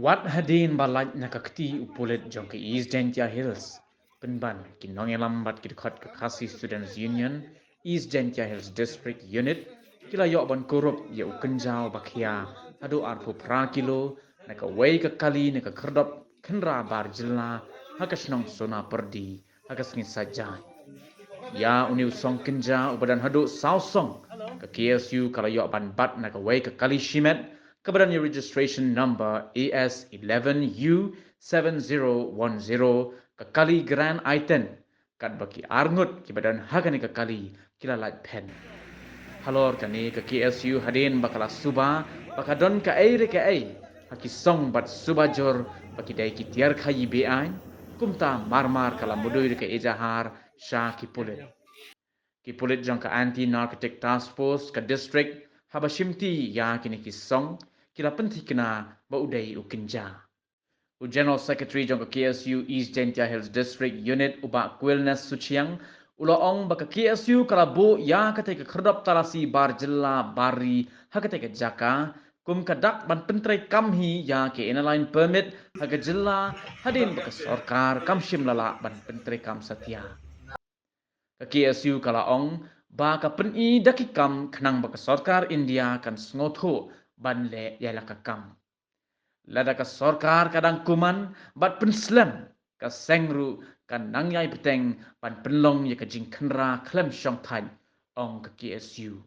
Wat hadin balaj nakakti upulet jong ke East Gentia Hills. Penban kinong lambat kidkot ke Khasi Students Union East Gentia Hills District Unit kila yok ban korup ya ukenjau bakia adu arpu pra kilo naka wei ke kali naka kerdop kenra bar jilla hakas nong sona perdi hakas ngin sajai ya uni usong kenja ubadan hadu sausong ke KSU kala yok ban bat naka wei ke kali shimet kebadan your registration number AS11U7010 ke kali Grand Iten kat baki arngut kebadan hagani ke kali kila light pen halor kani ke KSU hadin bakala suba bakadon ka aire ke ai haki song bat subajor baki dai ki tiar khayi be ain kumta marmar kala mudui ke ejahar sha ki pulit jong ka anti narcotic task force ka district habashimti ya kini ki song kila penti kena ba udai ukinja u general secretary jong ka KSU East Gentia Hills District Unit uba Quilness Suchiang ulaong baka KSU kala bo ya kate ka kherdap talasi bar jilla bari hakate ka jaka kum kadak ban pentrai kamhi ya ke inline permit haga jilla hadin baka sarkar kamshim lala ban pentrai kam satya ka KSU kala ong ba ka peni dakikam khnang ba ka sarkar India kan snotho banle yala ka kam lada ka sarkar kadang kuman bat penslam ka sengru kan nangyay peteng ban penlong ya ka jing khnra klem shong than ong ka KSU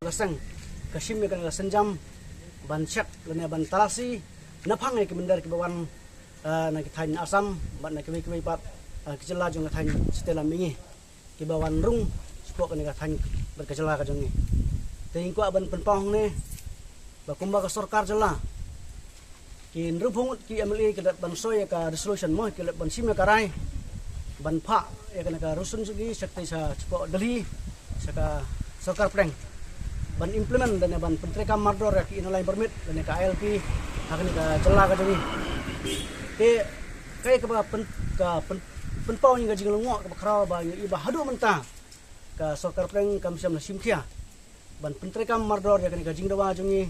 lasang kasim ya kan senjam ban chat lene ban talasi napang ya kemendar ke bawan na kithan asam ban na kemi pat kecela jong kithan setelah mingi ke bawan rung spok kan kithan berkecela ka jongi teing ko ban penpong ne ba kumba ka sarkar jela kin rubung ki MLA ke ban soy ka resolution mo ke ban sim ka rai ban pha ya kan ka rusun sugi sakti sa spok dali saka sarkar preng ban implement dan ban pentreka mardor ki inline permit dan ka ALP akan ka jela ka jadi ke kai ka penpau ni ga jing ngok ka khra ba iba hadu menta ka sokar preng kam siam simkhia ban pentreka mardor ya kan ka jing dawa jungi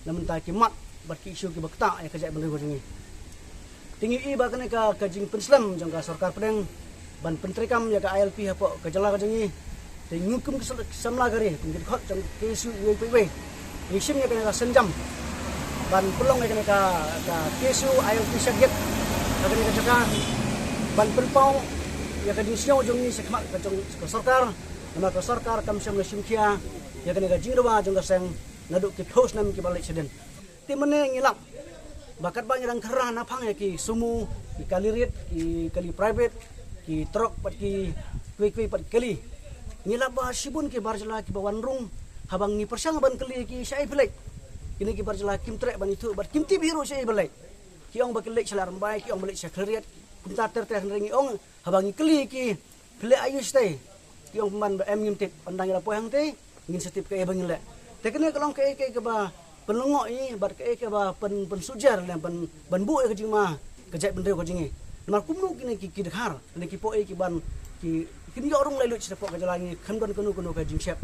namenta ki mat bat ki isu ki bakta ya ka jai ban jungi tinggi iba kan ka jing penslam jang ka sokar preng ban pentrekam ya ka ALP hapo ka jela ka jungi ngukum samla gari pinggir khot jang KSU we isim ya kena senjam ban pelong ya kena ka KSU ILP saget ka kena jaga ban pelpau ya ka disyo jong ni sekmat ka jong ka sarkar nama ka sarkar kam sam simkhia ya kena ka jingdawa jong ka seng naduk ki post nam ki balik seden timene ngilap bakat ba nyang kerah napang ya ki sumu ki kalirit ki kali private ki truk pat ki kwi pat kali ngilap ba sibun ke barjala ki bawan rung habang ni persang ban kali ki sai belek kini ki barjala kim trek ban itu bat kim ti biru sai belek ki ong bakelek selar bai ki ong belek sekretariat kunta ter ringi ong habang ni kali ki belek ayu stay ki ong man em ngim tip pandang ila poang te ngin setip ke bang le te kene kalong ke ba penlongok ni bat ke ba pen sujar le ban bu ke jingma kejat bendeu ke jingi mar kumnu kini ki dekhar ne ki po ki ban ki kin yorung lai lu sepok ka jalangi khandon kunu ka jing syap